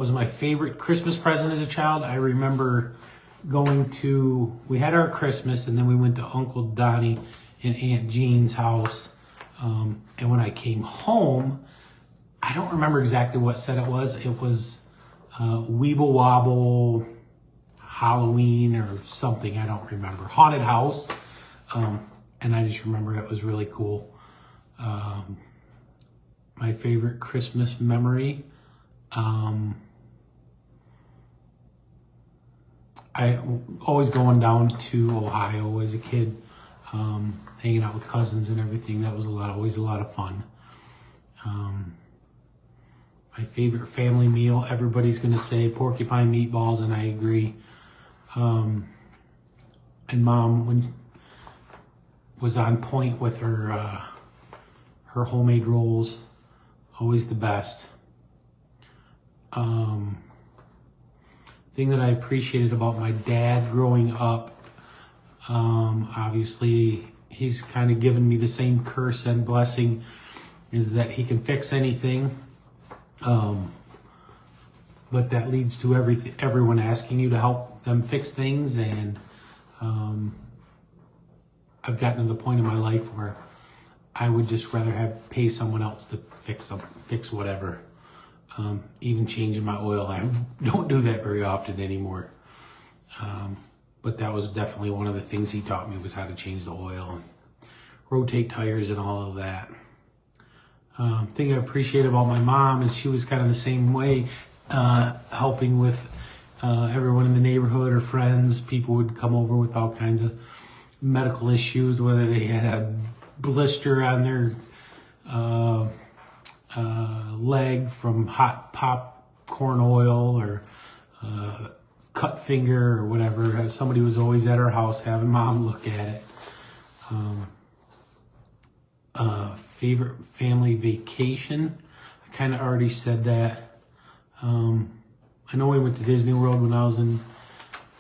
was my favorite Christmas present as a child, I remember we had our Christmas and then we went to Uncle Donnie and Aunt Jean's house. And when I came home, I don't remember exactly what set it was. It was Weeble Wobble Halloween or something, I don't remember. Haunted house. And I just remember it was really cool. My favorite Christmas memory. I always going down to Ohio as a kid, hanging out with cousins and everything. That was always a lot of fun. My favorite family meal, everybody's gonna say porcupine meatballs, and I agree. And Mom was on point with her homemade rolls, always the best. Thing that I appreciated about my dad growing up, obviously he's kind of given me the same curse and blessing, is that he can fix anything. But that leads to everyone asking you to help them fix things, and I've gotten to the point in my life where I would just rather pay someone else to fix whatever. Even changing my oil, I don't do that very often anymore. But that was definitely one of the things he taught me, was how to change the oil and rotate tires and all of that. Thing I appreciate about my mom is she was kind of the same way, helping with everyone in the neighborhood or friends. People would come over with all kinds of medical issues, whether they had a blister on their leg from hot popcorn oil, or cut finger or whatever. Somebody was always at our house having Mom look at it. Favorite family vacation, I kind of already said that. I know we went to Disney World when I was in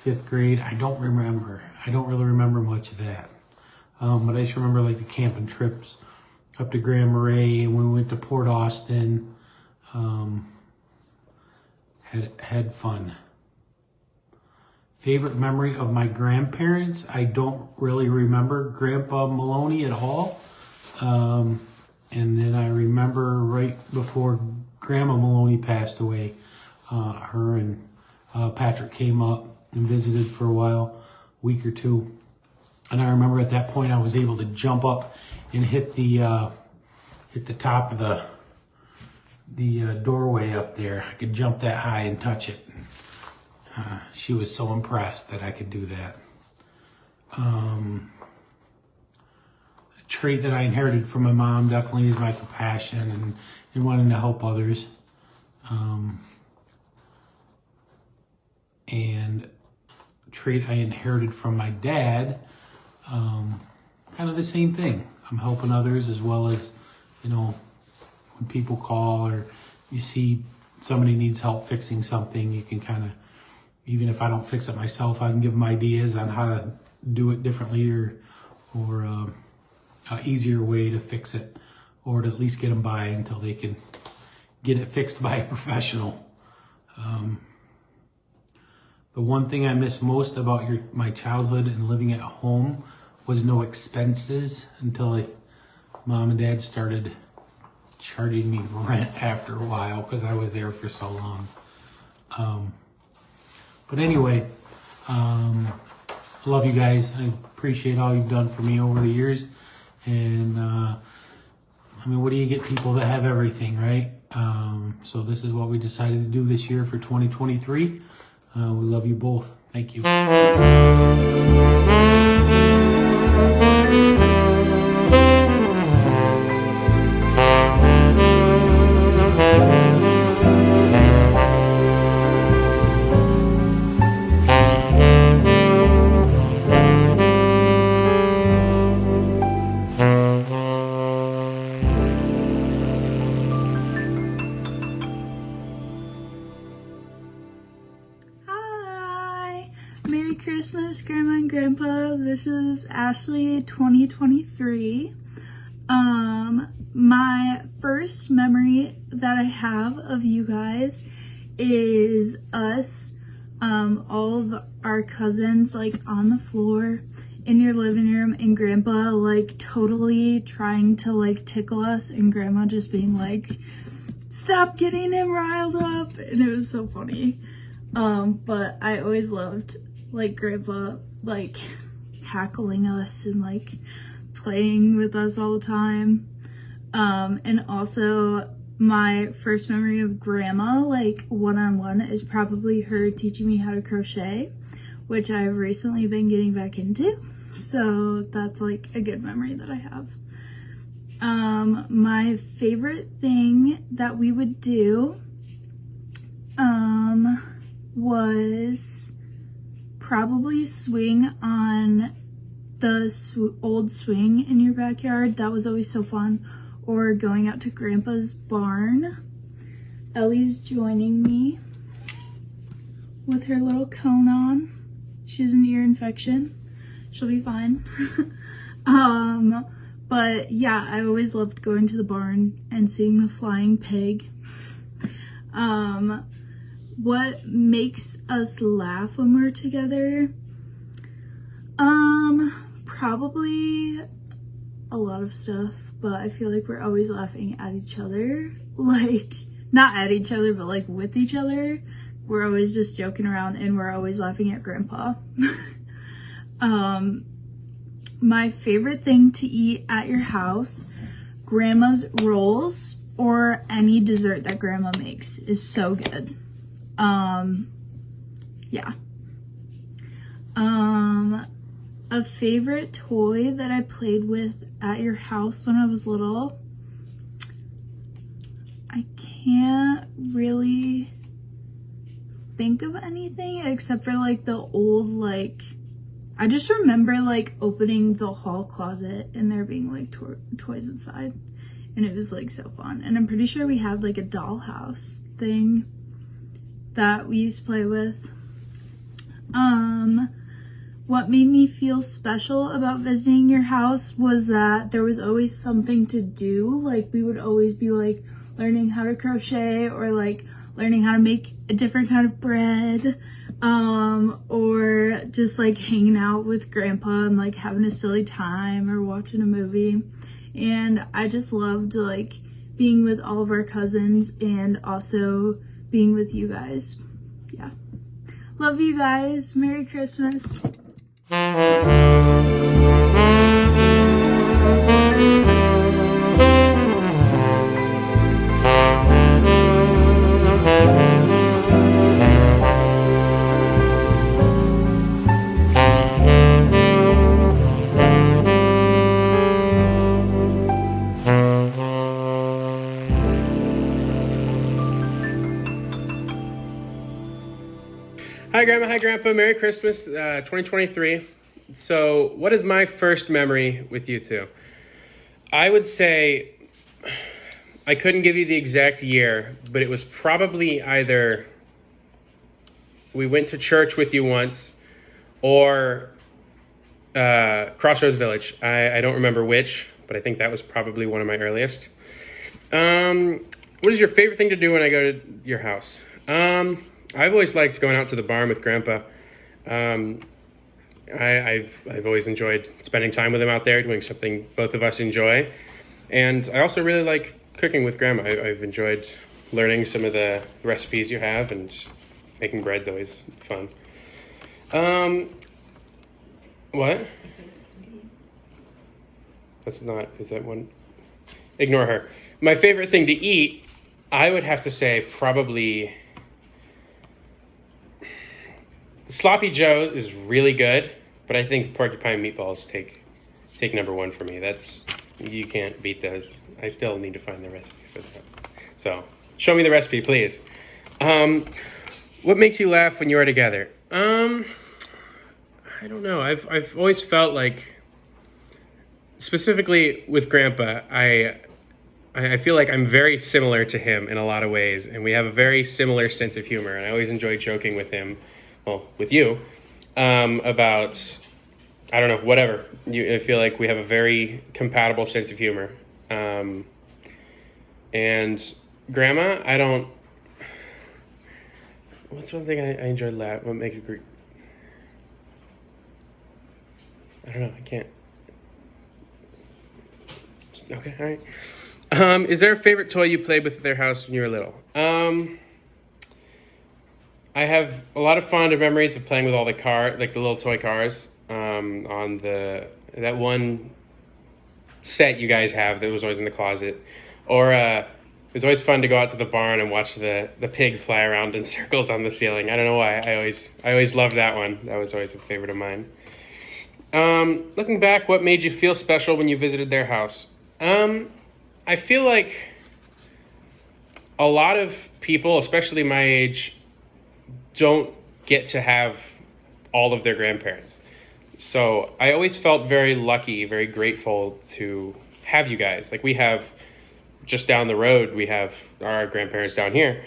5th grade. I don't really remember much of that. But I just remember like the camping trips up to Grand Marais, and when we went to Port Austin, had fun. Favorite memory of my grandparents, I don't really remember Grandpa Maloney at all. And then I remember right before Grandma Maloney passed away, her and Patrick came up and visited for a while, week or two. And I remember at that point I was able to jump up and hit the top of the doorway up there. I could jump that high and touch it. She was so impressed that I could do that. A trait that I inherited from my mom definitely is my compassion and wanting to help others. And a trait I inherited from my dad, kind of the same thing. I'm helping others, as well as, when people call or you see somebody needs help fixing something, you can kind of, even if I don't fix it myself, I can give them ideas on how to do it differently, or an easier way to fix it, or to at least get them by until they can get it fixed by a professional. The one thing I miss most about my childhood and living at home was no expenses, until Mom and Dad started charging me rent after a while because I was there for so long. But anyway, I love you guys. I appreciate all you've done for me over the years. And what do you get people that have everything, right? So this is what we decided to do this year for 2023. We love you both. Thank you. Merry Christmas, Grandma and Grandpa. This is Ashley 2023. My first memory that I have of you guys is us, all of our cousins, like on the floor in your living room, and Grandpa like totally trying to like tickle us, and Grandma just being like, stop getting him riled up. And it was so funny. But I always loved like Grandpa like hackling us and like playing with us all the time. And also my first memory of Grandma like one-on-one is probably her teaching me how to crochet, which I've recently been getting back into. So that's like a good memory that I have. My favorite thing that we would do was probably swing on the old swing in your backyard. That was always so fun. Or going out to Grandpa's barn. Ellie's joining me with her little cone on. She has an ear infection. She'll be fine. But yeah, I always loved going to the barn and seeing the flying pig. What makes us laugh when we're together? Probably a lot of stuff, but I feel like we're always laughing at each other. Like, not at each other, but like with each other. We're always just joking around, and we're always laughing at Grandpa. My favorite thing to eat at your house, Grandma's rolls or any dessert that Grandma makes is so good. Yeah. A favorite toy that I played with at your house when I was little, I can't really think of anything except for like the old, like, I just remember like opening the hall closet and there being like toys inside, and it was like so fun. And I'm pretty sure we had like a dollhouse thing that we used to play with. What made me feel special about visiting your house was that there was always something to do. Like, we would always be like learning how to crochet, or like learning how to make a different kind of bread, or just like hanging out with Grandpa and like having a silly time or watching a movie. And I just loved like being with all of our cousins and also being with you guys. Yeah. Love you guys. Merry Christmas. Hi, Grandma. Hi, Grandpa. Merry Christmas, 2023. So, what is my first memory with you two? I would say I couldn't give you the exact year, but it was probably either we went to church with you once or Crossroads Village. I don't remember which, but I think that was probably one of my earliest. What is your favorite thing to do when I go to your house? I've always liked going out to the barn with Grandpa. I've always enjoyed spending time with him out there, doing something both of us enjoy. And I also really like cooking with Grandma. I've enjoyed learning some of the recipes you have, and making bread's always fun. What? Is that one? Ignore her. My favorite thing to eat, I would have to say probably Sloppy Joe is really good, but I think porcupine meatballs take number one for me. You can't beat those. I still need to find the recipe for that. So, show me the recipe, please. What makes you laugh when you are together? I don't know. I've always felt like, specifically with Grandpa, I feel like I'm very similar to him in a lot of ways, and we have a very similar sense of humor, and I always enjoy joking with him, well, with you, about, I don't know, whatever. I feel like we have a very compatible sense of humor. And Grandma, What's one thing I enjoyed what makes it great? I don't know. I can't. Okay, all right. Is there a favorite toy you played with at their house when you were little? I have a lot of fond memories of playing with all the like the little toy cars, on that one set you guys have that was always in the closet. Or it was always fun to go out to the barn and watch the pig fly around in circles on the ceiling. I don't know why. I always loved that one. That was always a favorite of mine. Looking back, what made you feel special when you visited their house? I feel like a lot of people, especially my age, don't get to have all of their grandparents. So I always felt very lucky, very grateful to have you guys. Like, we have just down the road, we have our grandparents down here.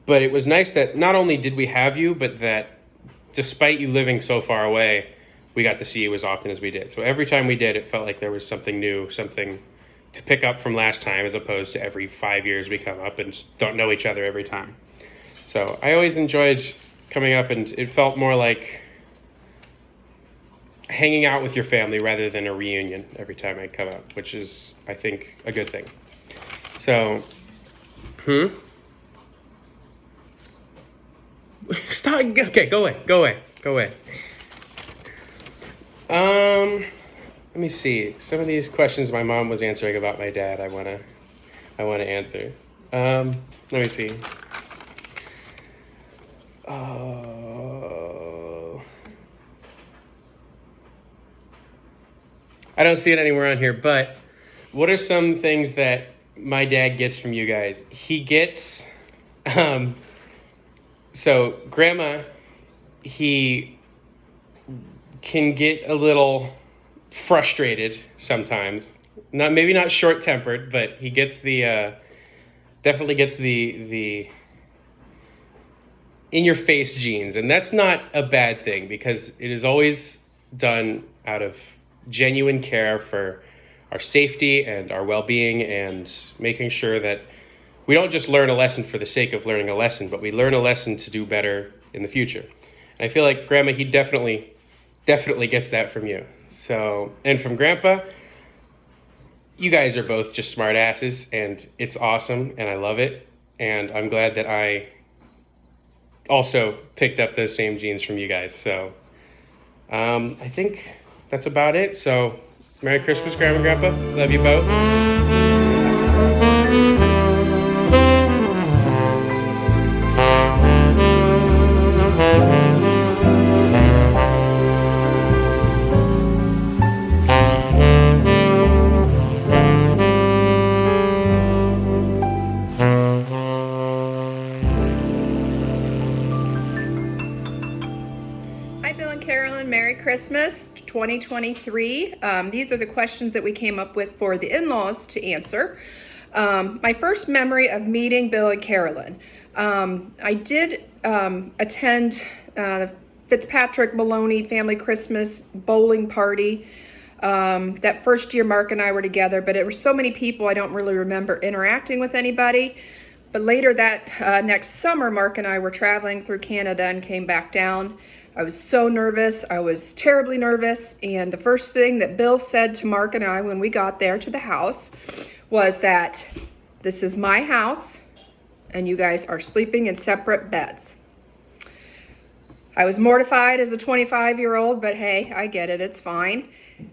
But it was nice that not only did we have you, but that despite you living so far away, we got to see you as often as we did. So every time we did, it felt like there was something new, something to pick up from last time, as opposed to every 5 years we come up and don't know each other every time. So I always enjoyed coming up, and it felt more like hanging out with your family rather than a reunion every time I come up, which is, I think, a good thing. So, Stop. Okay, go away. Let me see. Some of these questions my mom was answering about my dad, I wanna answer. Let me see. I don't see it anywhere on here, but what are some things that my dad gets from you guys? He gets, so Grandma, he can get a little frustrated sometimes. Maybe not short-tempered, but he gets definitely gets the in-your-face genes, and that's not a bad thing, because it is always done out of genuine care for our safety and our well-being, and making sure that we don't just learn a lesson for the sake of learning a lesson, but we learn a lesson to do better in the future. And I feel like Grandma, he definitely gets that from you. So, and from Grandpa, you guys are both just smart asses, and it's awesome, and I love it. And I'm glad that I also picked up those same genes from you guys. So I think that's about it. So Merry Christmas, Grandma and Grandpa. Love you both. Merry Christmas 2023. These are the questions that we came up with for the in-laws to answer. My first memory of meeting Bill and Carolyn. I did attend Fitzpatrick Maloney family Christmas bowling party. That first year Mark and I were together, but it was so many people I don't really remember interacting with anybody. But later that next summer, Mark and I were traveling through Canada and came back down. I was so nervous. I was terribly nervous. And the first thing that Bill said to Mark and I when we got there to the house was that this is my house and you guys are sleeping in separate beds. I was mortified as a 25-year-old, but hey, I get it. It's fine.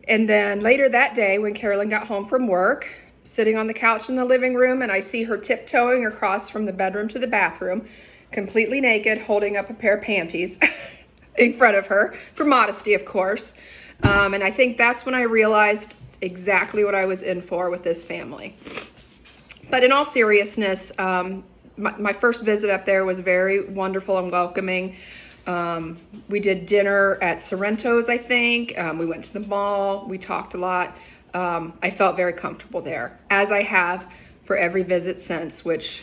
And then later that day when Carolyn got home from work, sitting on the couch in the living room, and I see her tiptoeing across from the bedroom to the bathroom, completely naked, holding up a pair of panties in front of her, for modesty, of course. And I think that's when I realized exactly what I was in for with this family. But in all seriousness, my first visit up there was very wonderful and welcoming. We did dinner at Sorrento's, I think. We went to the mall. We talked a lot. I felt very comfortable there, as I have for every visit since, which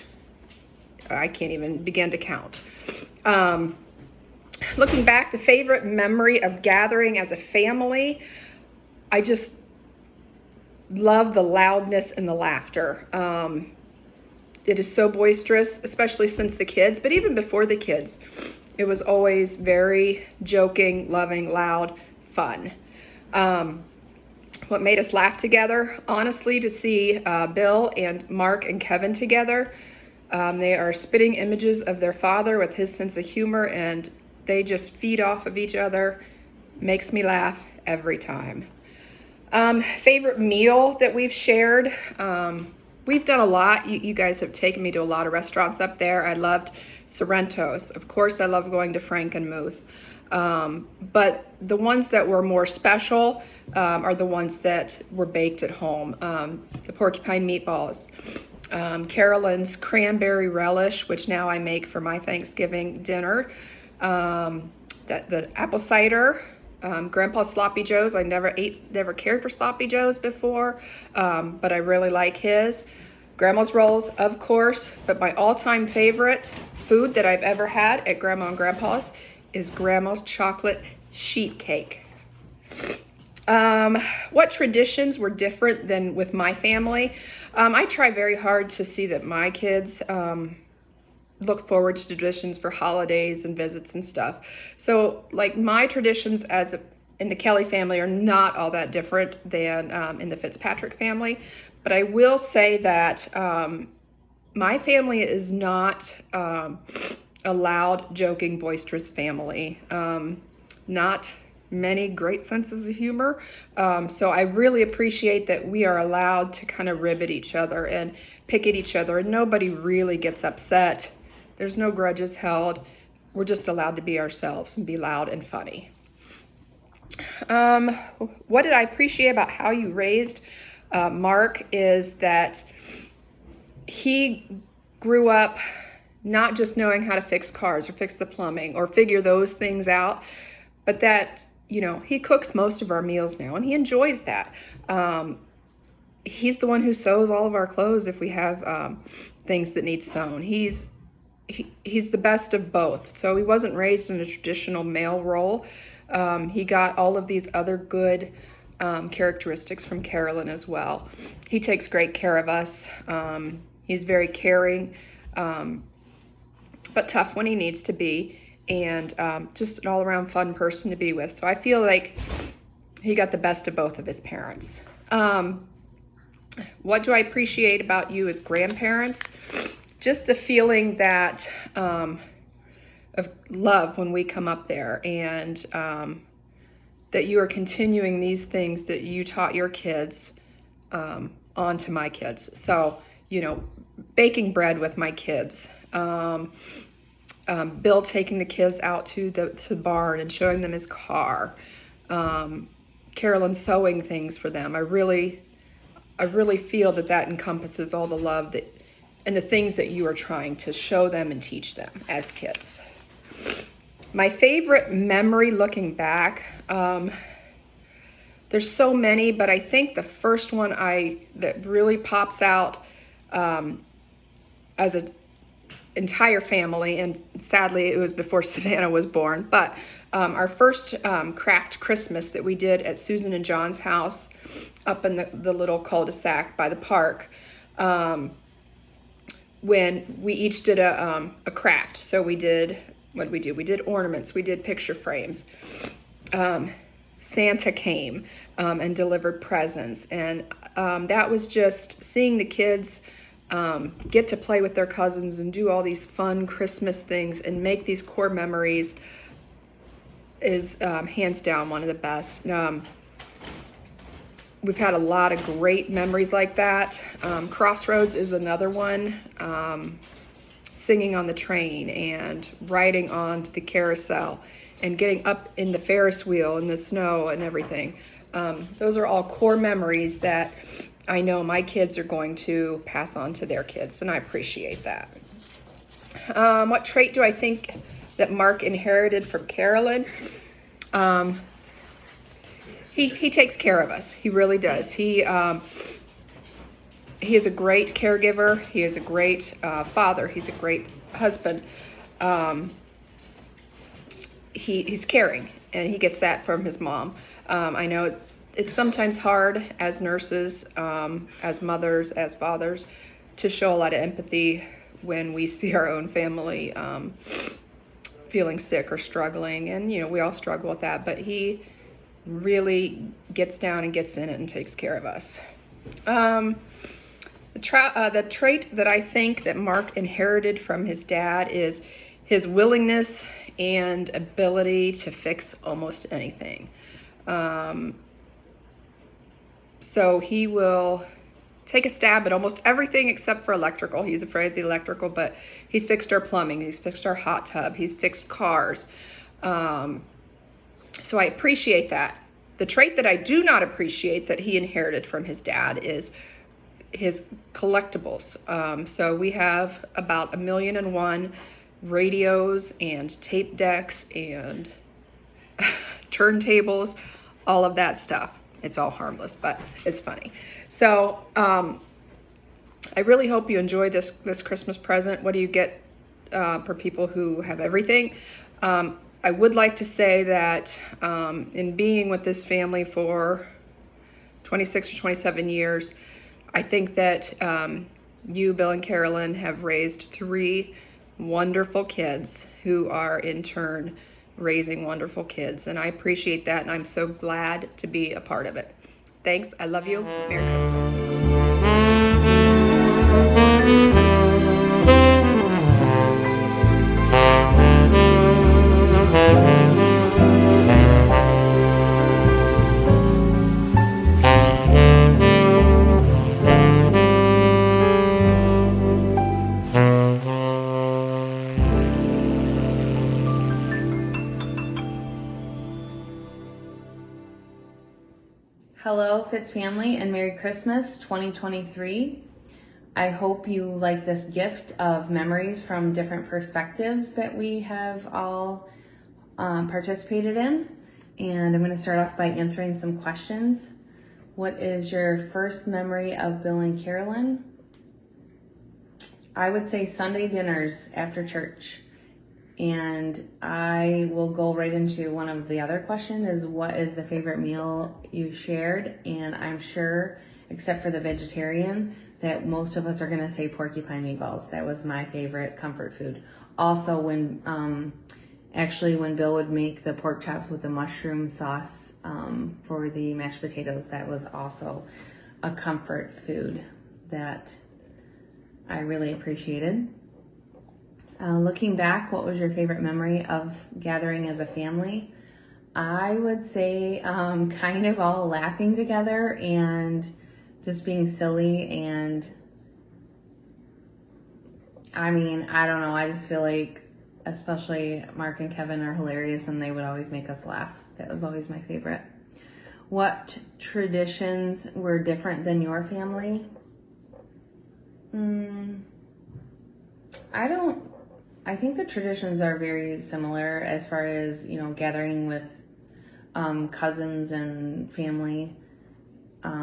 I can't even begin to count. Looking back, the favorite memory of gathering as a family, I just love the loudness and the laughter. it is so boisterous, especially since the kids, but even before the kids, it was always very joking, loving, loud, fun. What made us laugh together, honestly, to see Bill and Mark and Kevin together. They are spitting images of their father with his sense of humor, and they just feed off of each other. Makes me laugh every time. Favorite meal that we've shared. We've done a lot. You guys have taken me to a lot of restaurants up there. I loved Sorrento's. Of course, I love going to Frankenmuth. But the ones that were more special are the ones that were baked at home. The porcupine meatballs. Carolyn's cranberry relish, which now I make for my Thanksgiving dinner. The apple cider. Grandpa's sloppy joes. I never cared for sloppy joes before, but I really like his. Grandma's rolls, of course, but my all-time favorite food that I've ever had at Grandma and Grandpa's is Grandma's chocolate sheet cake. What traditions were different than with my family? I try very hard to see that my kids look forward to traditions for holidays and visits and stuff. So like my traditions in the Kelly family are not all that different than in the Fitzpatrick family. But I will say that my family is not a loud, joking, boisterous family. Not many great senses of humor. So I really appreciate that we are allowed to kind of rib at each other and pick at each other, and nobody really gets upset. There's no grudges held. We're just allowed to be ourselves and be loud and funny. What did I appreciate about how you raised Mark is that he grew up not just knowing how to fix cars or fix the plumbing or figure those things out, but that, he cooks most of our meals now and he enjoys that. He's the one who sews all of our clothes if we have things that need sewn. He's the best of both. So he wasn't raised in a traditional male role. He got all of these other good characteristics from Carolyn as well. He takes great care of us. He's very caring, but tough when he needs to be, and just an all-around fun person to be with. So I feel like he got the best of both of his parents. What do I appreciate about you as grandparents? Just the feeling that of love when we come up there, and that you are continuing these things that you taught your kids onto my kids. So, baking bread with my kids, Bill taking the kids out to the barn and showing them his car, Carolyn sewing things for them. I really feel that encompasses all the love and the things that you are trying to show them and teach them as kids. My favorite memory looking back, there's so many, but I think the first one that really pops out as an entire family, and sadly it was before Savannah was born, but our first craft Christmas that we did at Susan and John's house up in the little cul-de-sac by the park, when we each did a craft. So we did, what did we do? We did ornaments, we did picture frames. Santa came and delivered presents, and that was just seeing the kids get to play with their cousins and do all these fun Christmas things and make these core memories is hands down one of the best. We've had a lot of great memories like that. Crossroads is another one. Singing on the train and riding on the carousel and getting up in the Ferris wheel in the snow and everything. Those are all core memories that I know my kids are going to pass on to their kids, and I appreciate that. What trait do I think that Mark inherited from Carolyn? He takes care of us. He really does. He is a great caregiver. He is a great father. He's a great husband. He's caring, and he gets that from his mom. I know it's sometimes hard as nurses, as mothers, as fathers, to show a lot of empathy when we see our own family feeling sick or struggling. And, you know, we all struggle with that, but he really gets down and gets in it and takes care of us. The trait that I think that Mark inherited from his dad is his willingness and ability to fix almost anything. So he will take a stab at almost everything except for electrical. He's afraid of the electrical, but he's fixed our plumbing. He's fixed our hot tub. He's fixed cars. So I appreciate that. The trait that I do not appreciate that he inherited from his dad is his collectibles. So we have about 1,000,001 radios and tape decks and turntables, all of that stuff. It's all harmless, but it's funny. So I really hope you enjoy this Christmas present. What do you get for people who have everything? I would like to say that in being with this family for 26 or 27 years, I think that you, Bill and Carolyn, have raised 3 wonderful kids who are in turn raising wonderful kids. And I appreciate that, and I'm so glad to be a part of it. Thanks. I love you. Merry Christmas. Hello, Fitz family, and Merry Christmas 2023. I hope you like this gift of memories from different perspectives that we have all participated in. And I'm going to start off by answering some questions. What is your first memory of Bill and Carolyn? I would say Sunday dinners after church. And I will go right into one of the other questions, is what is the favorite meal you shared? And I'm sure, except for the vegetarian, that most of us are gonna say porcupine meatballs. That was my favorite comfort food. Also, when Bill would make the pork chops with the mushroom sauce for the mashed potatoes, that was also a comfort food that I really appreciated. Looking back, what was your favorite memory of gathering as a family? I would say kind of all laughing together and just being silly. And I mean, I don't know, I just feel like especially Mark and Kevin are hilarious, and they would always make us laugh. That was always my favorite. What traditions were different than your family? I think the traditions are very similar as far as, you know, gathering with cousins and family. I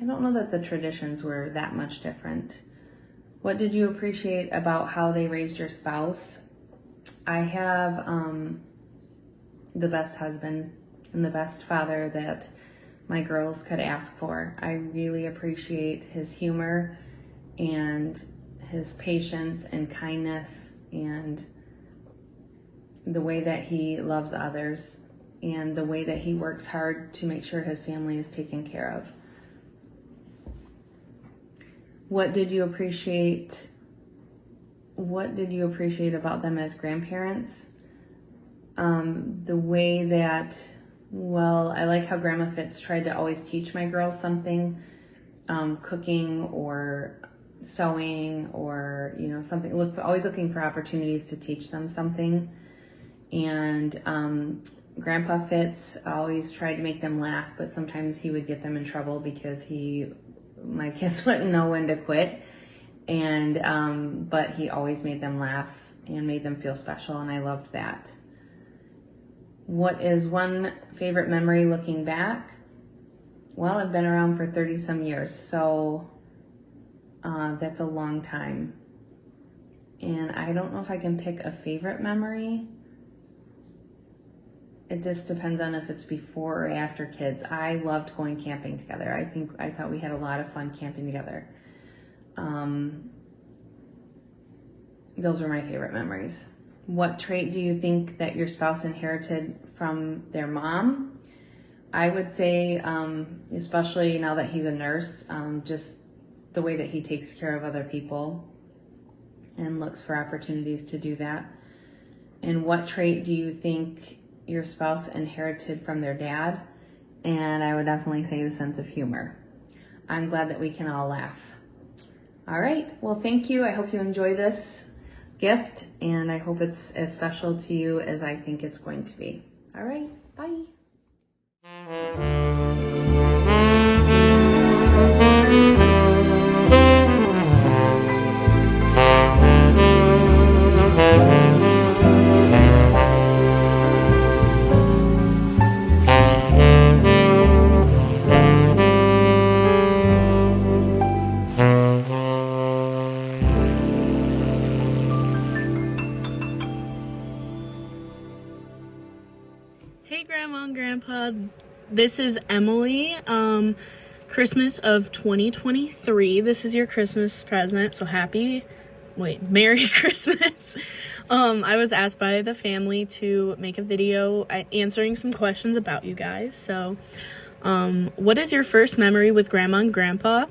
don't know that the traditions were that much different. What did you appreciate about how they raised your spouse? I have the best husband and the best father that my girls could ask for. I really appreciate his humor and his patience and kindness and the way that he loves others and the way that he works hard to make sure his family is taken care of. What did you appreciate about them as grandparents? The way that, well, I like how Grandma Fitz tried to always teach my girls something, cooking or sewing or, you know, something, always looking for opportunities to teach them something. And Grandpa Fitz always tried to make them laugh, but sometimes he would get them in trouble because my kids wouldn't know when to quit. And but he always made them laugh and made them feel special, and I loved that. What is one favorite memory looking back? Well, I've been around for 30 some years, so that's a long time. And I don't know if I can pick a favorite memory. It just depends on if it's before or after kids. I loved going camping together. I thought we had a lot of fun camping together. those were my favorite memories. What trait do you think that your spouse inherited from their mom? I would say, especially now that he's a nurse, just the way that he takes care of other people and looks for opportunities to do that. And what trait do you think your spouse inherited from their dad? And I would definitely say the sense of humor. I'm glad that we can all laugh. All right, well, thank you. I hope you enjoy this gift, and I hope it's as special to you as I think it's going to be. All right, bye. Hey Grandma and Grandpa, this is Emily. Christmas of 2023. This is your Christmas present, so Merry Christmas. I was asked by the family to make a video answering some questions about you guys. So, what is your first memory with Grandma and Grandpa?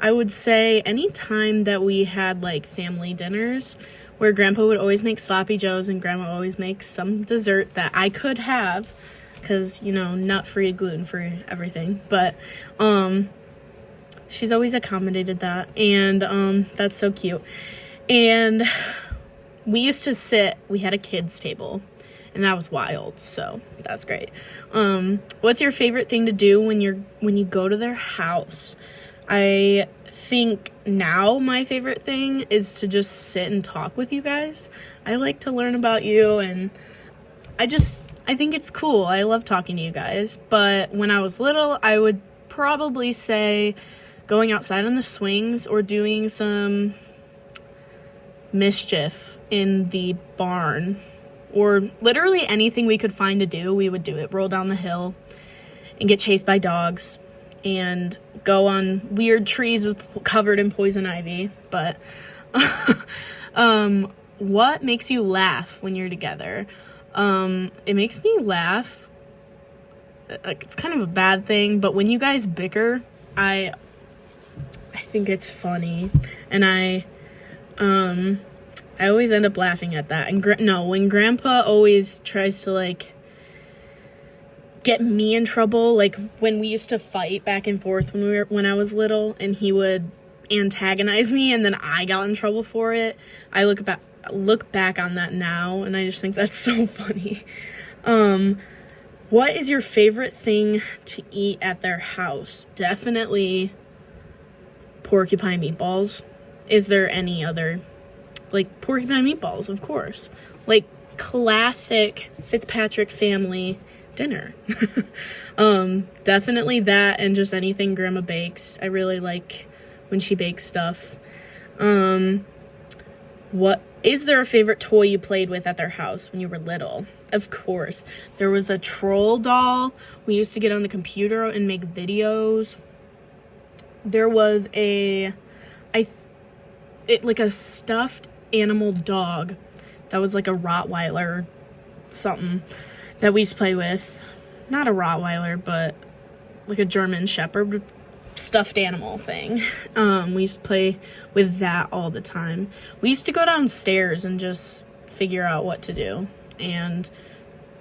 I would say any time that we had like family dinners where Grandpa would always make sloppy joes and Grandma would always make some dessert that I could have, because, you know, nut-free, gluten-free, everything. But she's always accommodated that, and that's so cute. And we used to we had a kids table, and that was wild, so that's great. What's your favorite thing to do when you go to their house? I think now my favorite thing is to just sit and talk with you guys. I like to learn about you, and I think it's cool. I love talking to you guys. But when I was little, I would probably say going outside on the swings or doing some mischief in the barn, or literally anything we could find to do, we would do it. Roll down the hill and get chased by dogs and go on weird trees covered in poison ivy. But what makes you laugh when you're together? It makes me laugh. Like, it's kind of a bad thing, but when you guys bicker, I think it's funny, and I always end up laughing at that. And when Grandpa always tries to like get me in trouble, like when we used to fight back and forth when I was little, and he would antagonize me, and then I got in trouble for it. I look back on that now, and I just think that's so funny. What is your favorite thing to eat at their house? Definitely porcupine meatballs. Is there any other? Like, porcupine meatballs, of course. Like, classic Fitzpatrick family dinner. Definitely that, and just anything Grandma bakes. I really like when she bakes stuff. What is there a favorite toy you played with at their house when you were little? Of course. There was a troll doll. We used to get on the computer and make videos. There was like a stuffed animal dog that was like a Rottweiler or something that we used to play with. Not a Rottweiler, but like a German Shepherd stuffed animal thing. We used to play with that all the time. We used to go downstairs and just figure out what to do, and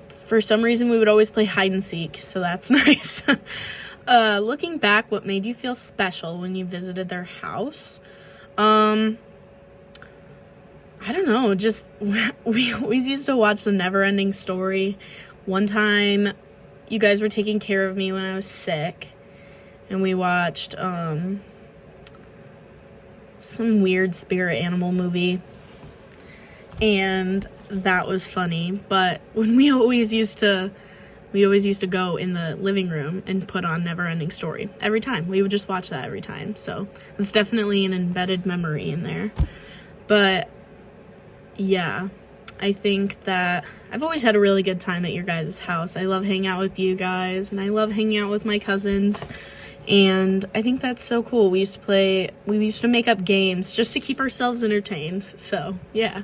for some reason we would always play hide and seek, so that's nice. Looking back, what made you feel special when you visited their house? I don't know, just we always used to watch The Never-Ending Story. One time you guys were taking care of me when I was sick, and we watched some weird spirit animal movie, and that was funny. But when we always used to go in the living room and put on Never-Ending Story every time. We would just watch that every time. So it's definitely an embedded memory in there. But yeah, I think that I've always had a really good time at your guys' house. I love hanging out with you guys, and I love hanging out with my cousins. And I think that's so cool. We used to make up games just to keep ourselves entertained. So, yeah.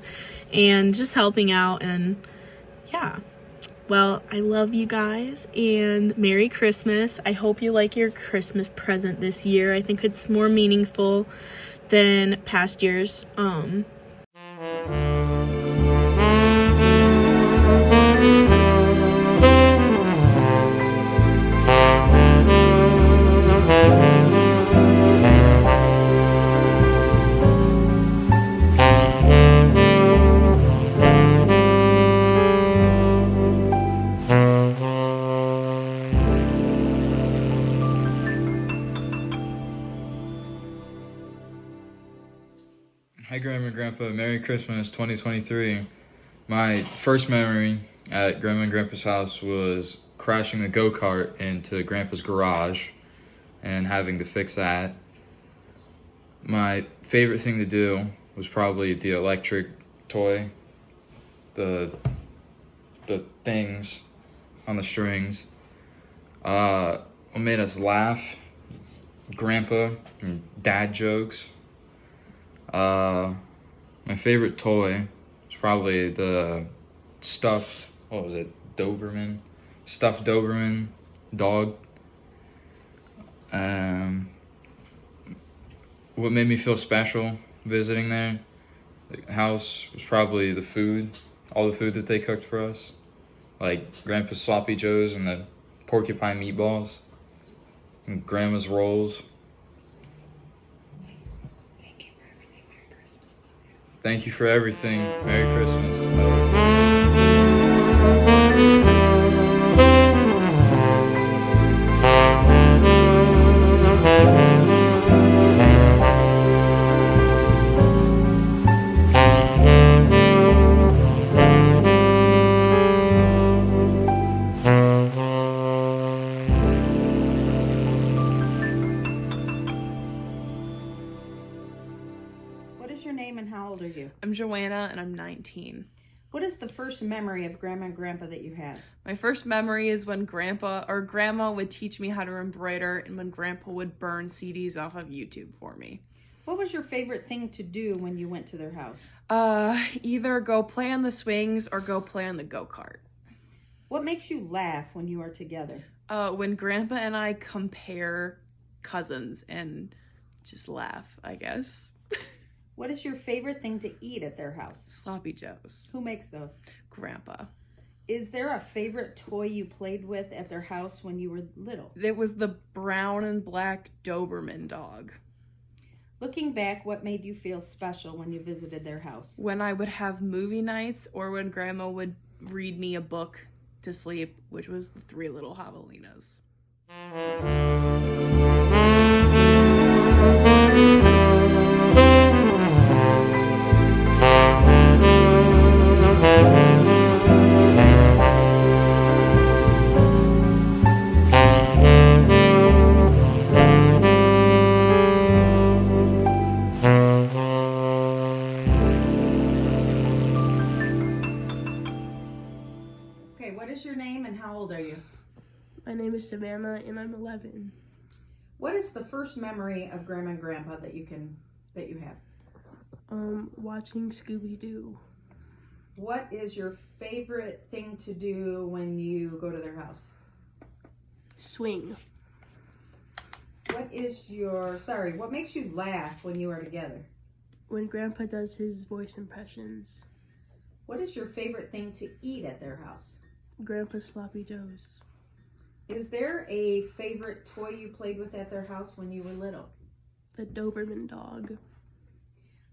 And just helping out, and yeah. Well, I love you guys, and Merry Christmas. I hope you like your Christmas present this year. I think it's more meaningful than past years. Hi, Grandma and Grandpa. Merry Christmas 2023. My first memory at Grandma and Grandpa's house was crashing the go-kart into Grandpa's garage and having to fix that. My favorite thing to do was probably the electric toy, the things on the strings. What made us laugh, Grandpa and dad jokes. My favorite toy was probably the stuffed Doberman dog. What made me feel special visiting their house was probably the food, all the food that they cooked for us, like Grandpa's sloppy joes and the porcupine meatballs and Grandma's rolls. Thank you for everything. Merry Christmas. What is your name and how old are you? I'm Joanna and I'm 19. What is the first memory of Grandma and Grandpa that you have? My first memory is when Grandma would teach me how to embroider, and when Grandpa would burn CDs off of YouTube for me. What was your favorite thing to do when you went to their house? Either go play on the swings or go play on the go-kart. What makes you laugh when you are together? When Grandpa and I compare cousins and just laugh, I guess. What is your favorite thing to eat at their house? Sloppy joes. Who makes those? Grandpa. Is there a favorite toy you played with at their house when you were little? It was the brown and black Doberman dog. Looking back, what made you feel special when you visited their house? When I would have movie nights or when Grandma would read me a book to sleep, which was The Three Little Javelinas. Okay, what is your name and how old are you? My name is Savannah and I'm 11. What is the first memory of Grandma and Grandpa that you have? Watching Scooby-Doo. What is your favorite thing to do when you go to their house? Swing. What makes you laugh when you are together? When Grandpa does his voice impressions. What is your favorite thing to eat at their house? Grandpa's sloppy joes. Is there a favorite toy you played with at their house when you were little? The Doberman dog.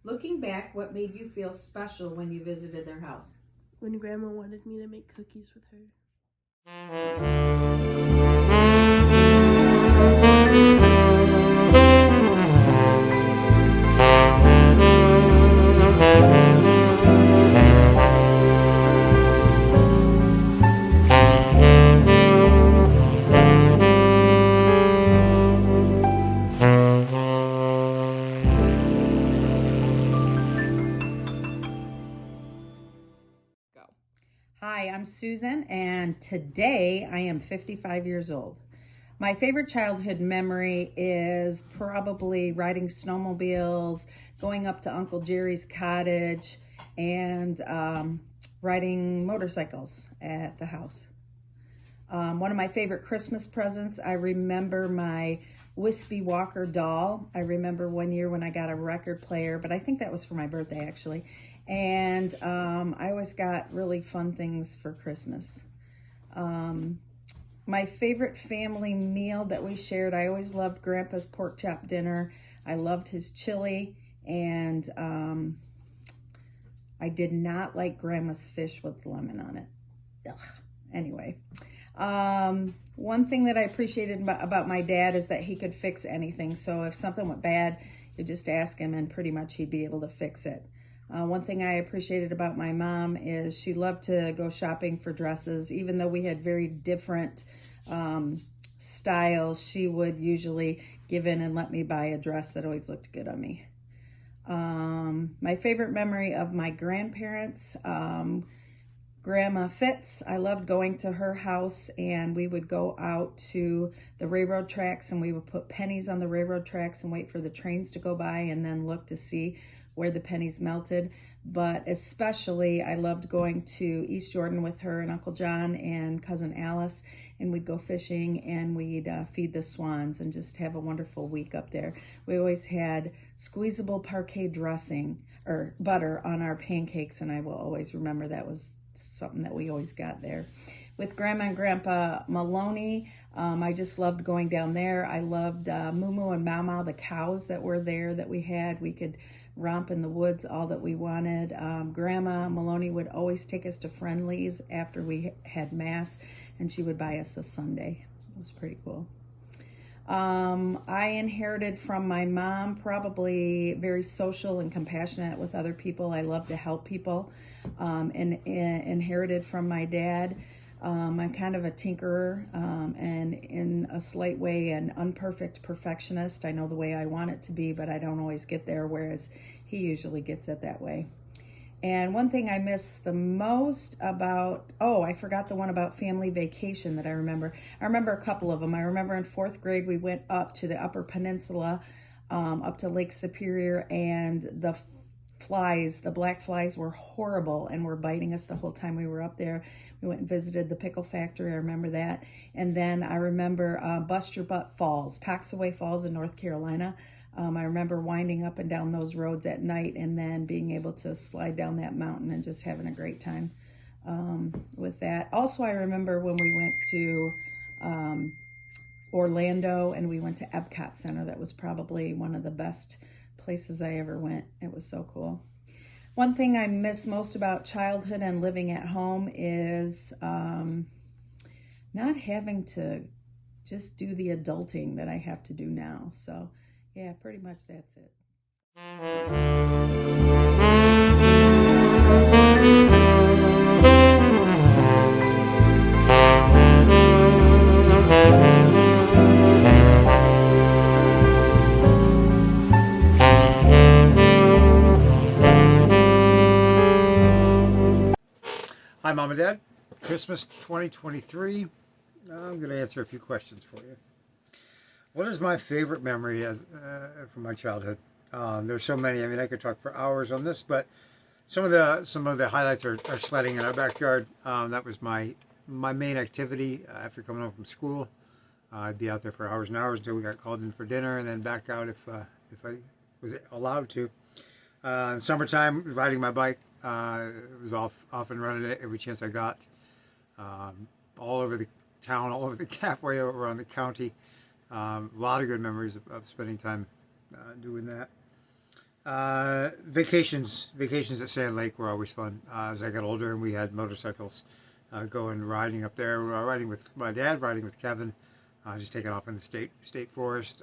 Looking back, what made you feel special when you visited their house? When Grandma wanted me to make cookies with her. Susan, and today I am 55 years old. My favorite childhood memory is probably riding snowmobiles, going up to Uncle Jerry's cottage, and riding motorcycles at the house. One of my favorite Christmas presents, I remember my Wispy Walker doll. I remember one year when I got a record player, but I think that was for my birthday actually. And I always got really fun things for Christmas. My favorite family meal that we shared, I always loved Grandpa's pork chop dinner. I loved his chili, and I did not like Grandma's fish with lemon on it. Ugh. Anyway. One thing that I appreciated about my dad is that he could fix anything. So if something went bad, you just ask him and pretty much he'd be able to fix it. One thing I appreciated about my mom is she loved to go shopping for dresses. Even though we had very different styles, she would usually give in and let me buy a dress that always looked good on me. My favorite memory of my grandparents, Grandma Fitz. I loved going to her house, and we would go out to the railroad tracks, and we would put pennies on the railroad tracks and wait for the trains to go by and then look to see where the pennies melted. But especially I loved going to East Jordan with her and Uncle John and Cousin Alice, and we'd go fishing and we'd feed the swans and just have a wonderful week up there. We always had squeezable parquet dressing or butter on our pancakes, and I will always remember that was something that we always got there. With Grandma and Grandpa Maloney, I just loved going down there. I loved Moo and Mama, the cows that were there that we had. We could romp in the woods all that we wanted. Grandma Maloney would always take us to Friendly's after we had Mass, and she would buy us a sundae. It was pretty cool. I inherited from my mom, probably very social and compassionate with other people. I love to help people. And inherited from my dad. I'm kind of a tinkerer, and in a slight way an unperfect perfectionist. I know the way I want it to be, but I don't always get there, whereas he usually gets it that way. And one thing I miss the most about, I forgot the one about family vacation that I remember. I remember a couple of them. I remember in 4th grade we went up to the Upper Peninsula, up to Lake Superior, and the black flies were horrible and were biting us the whole time we were up there. We went and visited the pickle factory. I remember that. And then I remember Bust Your Butt Falls, Toxaway Falls in North Carolina. I remember winding up and down those roads at night and then being able to slide down that mountain and just having a great time with that. Also, I remember when we went to Orlando and we went to Epcot Center. That was probably one of the best places I ever went. It was so cool. One thing I miss most about childhood and living at home is not having to just do the adulting that I have to do now. So yeah, pretty much that's it. Hi, Mom and Dad. Christmas 2023. I'm going to answer a few questions for you. What is my favorite memory from my childhood? There's so many. I mean, I could talk for hours on this, but some of the highlights are sledding in our backyard. That was my main activity after coming home from school. I'd be out there for hours and hours until we got called in for dinner, and then back out if I was allowed to. In summertime, riding my bike. It was off and running it every chance I got. All over the town, all over the halfway around the county. A lot of good memories of spending time doing that. Vacations at Sand Lake were always fun. As I got older and we had motorcycles going riding up there, riding with my dad, riding with Kevin, just taking off in the state forest.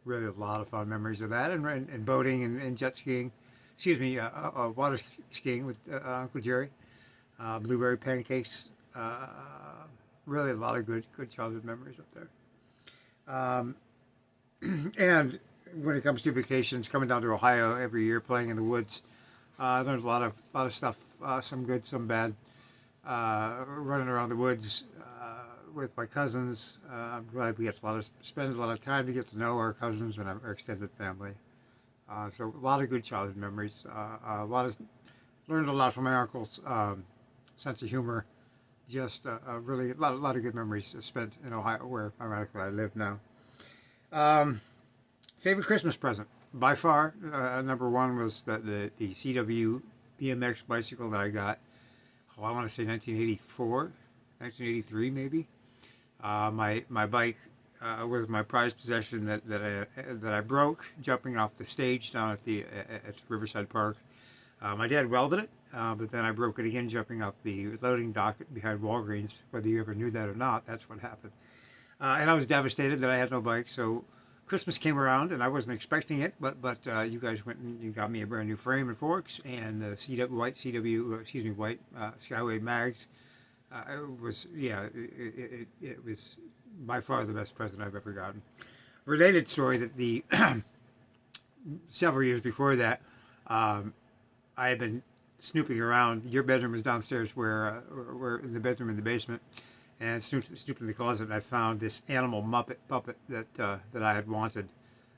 Really a lot of fun memories of that, and boating and jet skiing. Water skiing with Uncle Jerry, blueberry pancakes. Really a lot of good childhood memories up there. And when it comes to vacations, coming down to Ohio every year, playing in the woods, there's a lot of stuff, some good, some bad. running around the woods with my cousins. I'm glad we get spend a lot of time to get to know our cousins and our extended family. So a lot of good childhood memories. Learned a lot from my uncle's sense of humor. Just really a lot of good memories spent in Ohio, where ironically I live now. Favorite Christmas present? By far, number one was the CW BMX bicycle that I got. I want to say 1984, 1983 maybe. My bike was my prized possession that I broke jumping off the stage down at Riverside Park. My dad welded it, but then I broke it again jumping off the loading dock behind Walgreens. Whether you ever knew that or not, that's what happened. And I was devastated that I had no bike. So Christmas came around and I wasn't expecting it, but you guys went and you got me a brand new frame and forks and the white Skyway mags. It was by far the best present I've ever gotten. Related story that the several years before that, I had been snooping around. Your bedroom was downstairs, where in the bedroom in the basement, and snooped in the closet, and I found this animal Muppet puppet that I had wanted,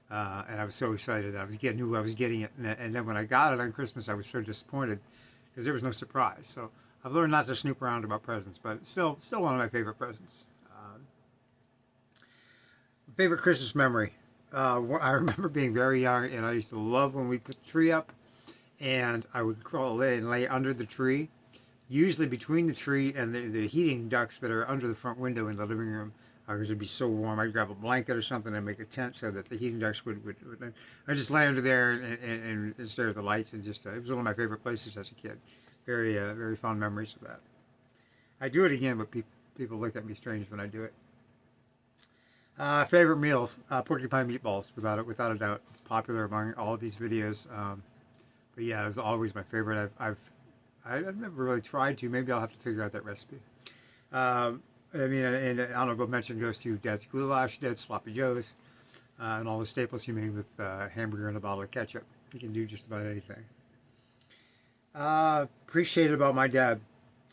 and I was so excited. Knew I was getting it, and then when I got it on Christmas, I was so disappointed because there was no surprise. So I've learned not to snoop around about presents, but it's still one of my favorite presents. Favorite Christmas memory. I remember being very young, and I used to love when we put the tree up, and I would crawl in and lay under the tree, usually between the tree and the heating ducts that are under the front window in the living room, because it'd be so warm. I'd grab a blanket or something and make a tent so that the heating ducts would I'd just lay under there and stare at the lights, and just it was one of my favorite places as a kid. Very fond memories of that. I do it again, but people look at me strange when I do it. Favorite meals, porcupine meatballs, without a doubt. It's popular among all of these videos. But yeah, it was always my favorite. I've never really tried to. Maybe I'll have to figure out that recipe. And honorable mention goes to Dad's Goulash, Dad's Sloppy Joes, and all the staples he made with hamburger and a bottle of ketchup. He can do just about anything. Appreciated about my dad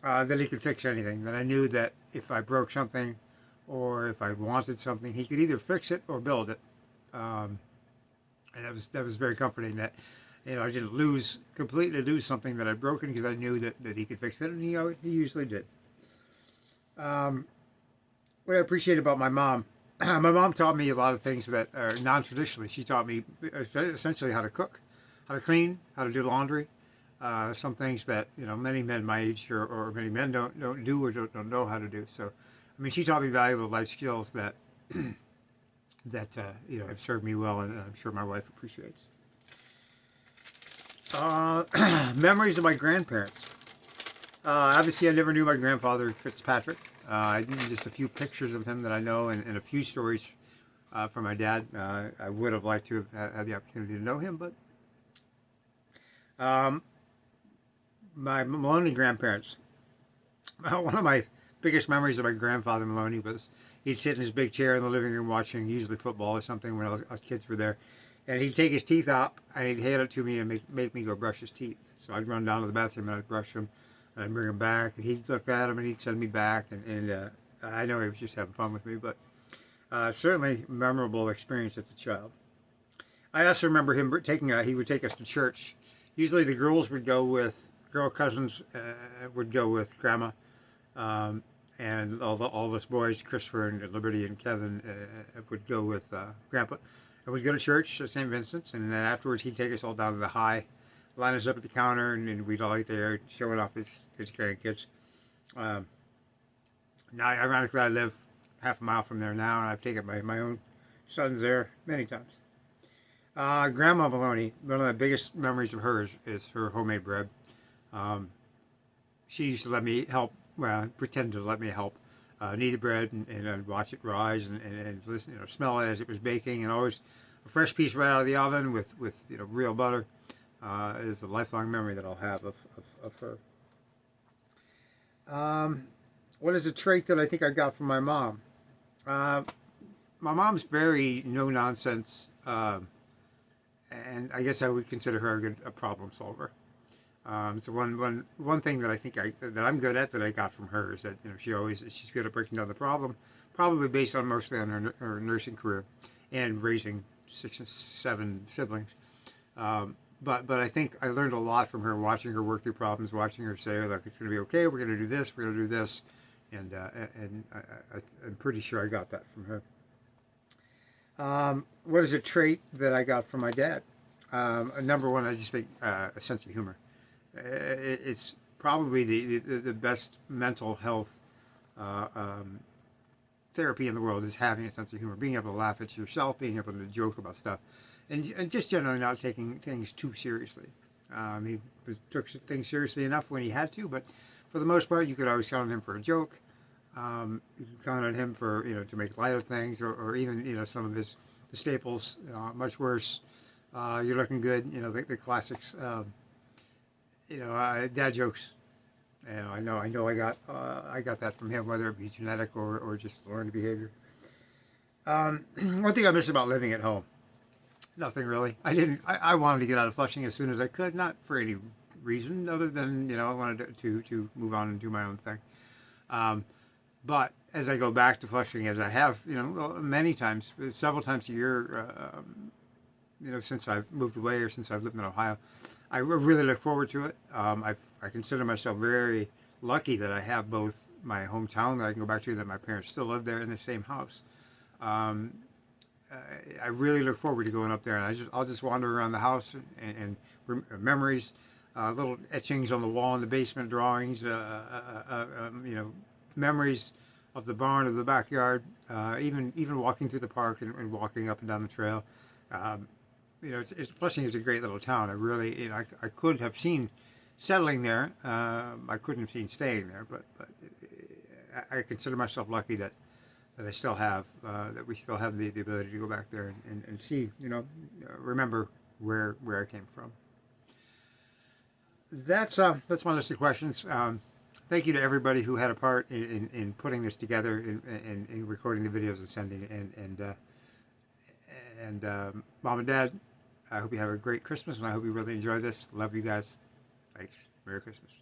that he could fix anything. That I knew that if I broke something or if I wanted something, he could either fix it or build it. And that was very comforting. That I didn't completely lose something that I'd broken, because I knew that he could fix it, and he usually did. What I appreciate about my mom, my mom taught me a lot of things that are non-traditionally. She taught me essentially how to cook, how to clean, how to do laundry. Some things that many men my age or many men don't do or don't know how to do. So, I mean, she taught me valuable life skills that have served me well, and I'm sure my wife appreciates. Memories of my grandparents. Obviously, I never knew my grandfather, Fitzpatrick. I knew just a few pictures of him that I know, and a few stories from my dad. I would have liked to have had the opportunity to know him, but my Maloney grandparents. One of my biggest memories of my grandfather Maloney was he'd sit in his big chair in the living room watching usually football or something when us kids were there. And he'd take his teeth out, and he'd hand it to me and make me go brush his teeth. So I'd run down to the bathroom and I'd brush them, and I'd bring them back, and he'd look at them and he'd send me back. And I know he was just having fun with me, but certainly memorable experience as a child. I also remember him he would take us to church. Usually the girls would go with, girl cousins would go with Grandma, and all us boys, Christopher and Liberty and Kevin, would go with Grandpa. And we'd go to church at St. Vincent's, and then afterwards he'd take us all down to the high, line us up at the counter, and we'd all eat there, showing off his grandkids. Now, ironically, I live half a mile from there now, and I've taken my own sons there many times. Grandma Maloney, one of the biggest memories of hers is her homemade bread. She used to let me help, pretend to let me help knead the bread and watch it rise and listen, smell it as it was baking, and always a fresh piece right out of the oven with real butter. Is a lifelong memory that I'll have of her. What is a trait that I think I got from my mom? My mom's very no nonsense, and I guess I would consider her a problem solver. So one thing that I think that I'm good at that I got from her is that she's good at breaking down the problem, probably based on mostly on her nursing career, and raising 6 and 7 siblings. But I think I learned a lot from her, watching her work through problems, watching her say, "Look, it's going to be okay. We're going to do this. We're going to do this," and I'm pretty sure I got that from her. What is a trait that I got from my dad? Number one, I just think a sense of humor. It's probably the best mental health therapy in the world is having a sense of humor, being able to laugh at yourself, being able to joke about stuff, and just generally not taking things too seriously. He took things seriously enough when he had to, but for the most part, you could always count on him for a joke. You could count on him for to make light of things, or even some of the staples. Much worse. You're looking good. The classics. Dad jokes. I know I got that from him, whether it be genetic or just learned behavior. One thing I miss about living at home, nothing really. I wanted to get out of Flushing as soon as I could, not for any reason other than I wanted to move on and do my own thing. But as I go back to Flushing, as I have many times, several times a year, since I've moved away or since I've lived in Ohio, I really look forward to it. I consider myself very lucky that I have both my hometown that I can go back to, that my parents still live there in the same house. I really look forward to going up there, and I'll just wander around the house and memories, little etchings on the wall in the basement, drawings, memories of the barn, of the backyard, even walking through the park and walking up and down the trail. Flushing is a great little town. I really, I could have seen settling there. I couldn't have seen staying there, but I consider myself lucky that I still have, that we still have the ability to go back there and see, remember where I came from. That's my list of questions. Thank you to everybody who had a part in putting this together and in recording the videos and sending it. And Mom and Dad, I hope you have a great Christmas, and I hope you really enjoy this. Love you guys. Thanks. Merry Christmas.